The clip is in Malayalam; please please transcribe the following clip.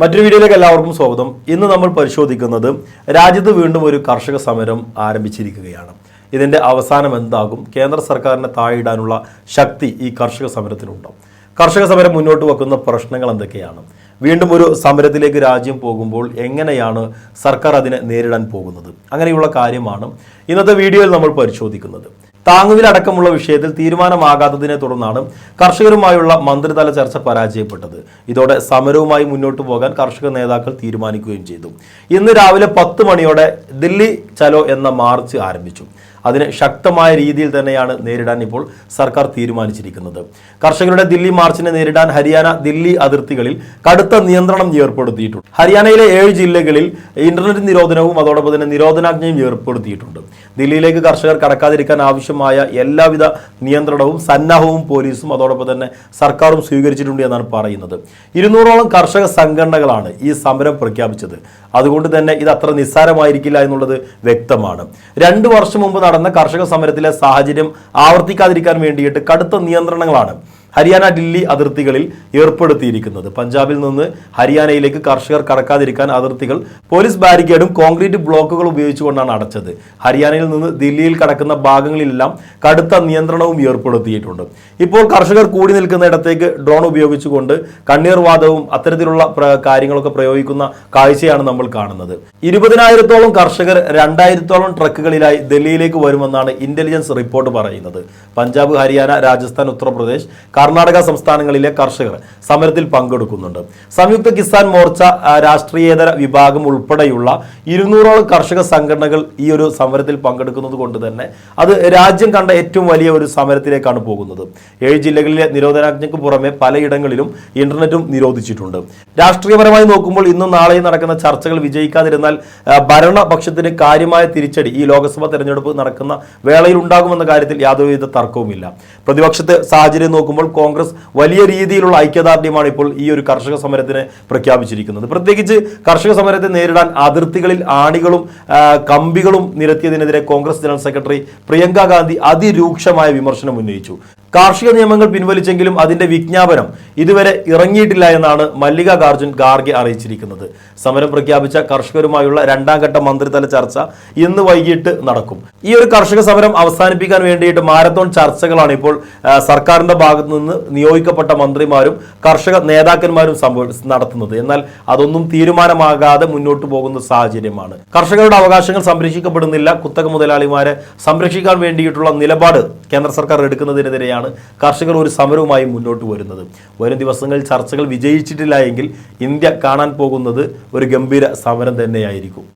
മറ്റൊരു വീഡിയോയിലേക്ക് എല്ലാവർക്കും സ്വാഗതം. ഇന്ന് നമ്മൾ പരിശോധിക്കുന്നത് രാജ്യത്ത് വീണ്ടും ഒരു കർഷക സമരം ആരംഭിച്ചിരിക്കുകയാണ്. ഇതിൻ്റെ അവസാനം എന്താകും? കേന്ദ്ര സർക്കാരിനെ താഴെയിടാനുള്ള ശക്തി ഈ കർഷക സമരത്തിനുണ്ടോ? കർഷക സമരം മുന്നോട്ട് വെക്കുന്ന പ്രശ്നങ്ങൾ എന്തൊക്കെയാണ്? വീണ്ടും ഒരു സമരത്തിലേക്ക് രാജ്യം പോകുമ്പോൾ എങ്ങനെയാണ് സർക്കാർ അതിനെ നേരിടാൻ പോകുന്നത്? അങ്ങനെയുള്ള കാര്യമാണ് ഇന്നത്തെ വീഡിയോയിൽ നമ്മൾ പരിശോധിക്കുന്നത്. താങ്ങുവില അടക്കമുള്ള വിഷയത്തിൽ തീരുമാനമാകാത്തതിനെ തുടർന്നാണ് കർഷകരുമായുള്ള മന്ത്രിതല ചർച്ച പരാജയപ്പെട്ടത്. ഇതോടെ സമരവുമായി മുന്നോട്ട് പോകാൻ കർഷക നേതാക്കൾ തീരുമാനിക്കുകയും ചെയ്തു. ഇന്ന് രാവിലെ 10 മണിയോടെ ദില്ലി ചലോ എന്ന മാർച്ച് ആരംഭിച്ചു. അതിന് ശക്തമായ രീതിയിൽ തന്നെയാണ് നേരിടാൻ ഇപ്പോൾ സർക്കാർ തീരുമാനിച്ചിരിക്കുന്നത്. കർഷകരുടെ ദില്ലി മാർച്ചിനെ നേരിടാൻ ഹരിയാന ദില്ലി അതിർത്തികളിൽ കടുത്ത നിയന്ത്രണം ഏർപ്പെടുത്തിയിട്ടുണ്ട്. ഹരിയാനയിലെ 7 ജില്ലകളിൽ ഇന്റർനെറ്റ് നിരോധനവും അതോടൊപ്പം തന്നെ നിരോധനാജ്ഞയും ഏർപ്പെടുത്തിയിട്ടുണ്ട്. ദില്ലിയിലേക്ക് കർഷകർ കടക്കാതിരിക്കാൻ ആവശ്യമായ എല്ലാവിധ നിയന്ത്രണവും സന്നാഹവും പോലീസും അതോടൊപ്പം തന്നെ സർക്കാരും സ്വീകരിച്ചിട്ടുണ്ട് എന്നാണ് പറയുന്നത്. 200ഓളം കർഷക സംഘടനകളാണ് ഈ സമരം പ്രഖ്യാപിച്ചത്. അതുകൊണ്ട് തന്നെ ഇത് അത്ര നിസ്സാരമായിരിക്കില്ല എന്നുള്ളത് വ്യക്തമാണ്. 2 വർഷം മുമ്പ് നടന്ന കർഷക സമരത്തിലെ സാഹചര്യം ആവർത്തിക്കാതിരിക്കാൻ വേണ്ടിയിട്ട് കടുത്ത നിയന്ത്രണങ്ങളാണ് ഹരിയാന ദില്ലി അതിർത്തികളിൽ ഏർപ്പെടുത്തിയിരിക്കുന്നത്. പഞ്ചാബിൽ നിന്ന് ഹരിയാനയിലേക്ക് കർഷകർ കടക്കാതിരിക്കാൻ അതിർത്തികൾ പോലീസ് ബാരിക്കേഡും കോൺക്രീറ്റ് ബ്ലോക്കുകൾ ഉപയോഗിച്ചുകൊണ്ടാണ് അടച്ചത്. ഹരിയാനയിൽ നിന്ന് ദില്ലിയിൽ കടക്കുന്ന ഭാഗങ്ങളിലെല്ലാം കടുത്ത നിയന്ത്രണവും ഏർപ്പെടുത്തിയിട്ടുണ്ട്. ഇപ്പോൾ കർഷകർ കൂടി നിൽക്കുന്ന ഇടത്തേക്ക് ഡ്രോൺ ഉപയോഗിച്ചുകൊണ്ട് കണ്ണീർ വാതകവും അത്തരത്തിലുള്ള കാര്യങ്ങളൊക്കെ പ്രയോഗിക്കുന്ന കാഴ്ചയാണ് നമ്മൾ കാണുന്നത്. 20,000-ഓളം കർഷകർ 2,000-ഓളം ട്രക്കുകളിലായി ദില്ലിയിലേക്ക് വരുമെന്നാണ് ഇന്റലിജൻസ് റിപ്പോർട്ട് പറയുന്നത്. പഞ്ചാബ്, ഹരിയാന, രാജസ്ഥാൻ, ഉത്തർപ്രദേശ്, കർണാടക സംസ്ഥാനങ്ങളിലെ കർഷകർ സമരത്തിൽ പങ്കെടുക്കുന്നുണ്ട്. സംയുക്ത കിസാൻ മോർച്ച രാഷ്ട്രീയേതര വിഭാഗം ഉൾപ്പെടെയുള്ള 200ഓളം കർഷക സംഘടനകൾ ഈ ഒരു സമരത്തിൽ പങ്കെടുക്കുന്നത് കൊണ്ട് തന്നെ അത് രാജ്യം കണ്ട ഏറ്റവും വലിയ ഒരു സമരത്തിലേക്കാണ് പോകുന്നത്. 7 ജില്ലകളിലെ നിരോധനാജ്ഞയ്ക്ക് പുറമെ പലയിടങ്ങളിലും ഇന്റർനെറ്റും നിരോധിച്ചിട്ടുണ്ട്. രാഷ്ട്രീയപരമായി നോക്കുമ്പോൾ ഇന്നും നാളെയും നടക്കുന്ന ചർച്ചകൾ വിജയിക്കാതിരുന്നാൽ ഭരണപക്ഷത്തിന് കാര്യമായ തിരിച്ചടി ഈ ലോക്സഭാ തെരഞ്ഞെടുപ്പ് നടക്കുന്ന വേളയിൽ ഉണ്ടാകുമെന്ന കാര്യത്തിൽ യാതൊരുവിധ തർക്കവുമില്ല. പ്രതിപക്ഷത്തെ സാഹചര്യം നോക്കുമ്പോൾ കോൺഗ്രസ് വലിയ രീതിയിലുള്ള ഐക്യദാർഢ്യമാണ് ഇപ്പോൾ ഈ ഒരു കർഷക സമരത്തിന് പ്രഖ്യാപിച്ചിരിക്കുന്നത്. പ്രത്യേകിച്ച് കർഷക സമരത്തെ നേരിടാൻ അതിർത്തികളിൽ ആണികളും കമ്പികളും നിരത്തിയതിനെതിരെ കോൺഗ്രസ് ജനറൽ സെക്രട്ടറി പ്രിയങ്ക ഗാന്ധി അതിരൂക്ഷമായ വിമർശനം ഉന്നയിച്ചു. കാർഷിക നിയമങ്ങൾ പിൻവലിച്ചെങ്കിലും അതിന്റെ വിജ്ഞാപനം ഇതുവരെ ഇറങ്ങിയിട്ടില്ല എന്നാണ് മല്ലികാർജുൻ ഖാർഗെ അറിയിച്ചിരിക്കുന്നത്. സമരം പ്രഖ്യാപിച്ച കർഷകരുമായുള്ള 2ാം ഘട്ട മന്ത്രിതല ചർച്ച ഇന്ന് വൈകിട്ട് നടക്കും. ഈ ഒരു കർഷക സമരം അവസാനിപ്പിക്കാൻ വേണ്ടിയിട്ട് മാരത്തോൺ ചർച്ചകളാണ് ഇപ്പോൾ സർക്കാരിന്റെ ഭാഗത്തു നിന്ന് നിയോഗിക്കപ്പെട്ട മന്ത്രിമാരും കർഷക നേതാക്കന്മാരും നടത്തുന്നത്. എന്നാൽ അതൊന്നും തീരുമാനമാകാതെ മുന്നോട്ട് പോകുന്ന സാഹചര്യമാണ്. കർഷകരുടെ അവകാശങ്ങൾ സംരക്ഷിക്കപ്പെടുന്നില്ല. കുത്തക മുതലാളിമാരെ സംരക്ഷിക്കാൻ വേണ്ടിയിട്ടുള്ള നിലപാട് കേന്ദ്ര സർക്കാർ എടുക്കുന്നതിനെതിരെയാണ് കർഷകർ ഒരു സമരവുമായി മുന്നോട്ട് വരുന്നത്. വരും ദിവസങ്ങളിൽ ചർച്ചകൾ വിജയിച്ചിട്ടില്ല എങ്കിൽ ഇന്ത്യ കാണാൻ പോകുന്നത് ഒരു ഗംഭീര സമരം തന്നെയായിരിക്കും.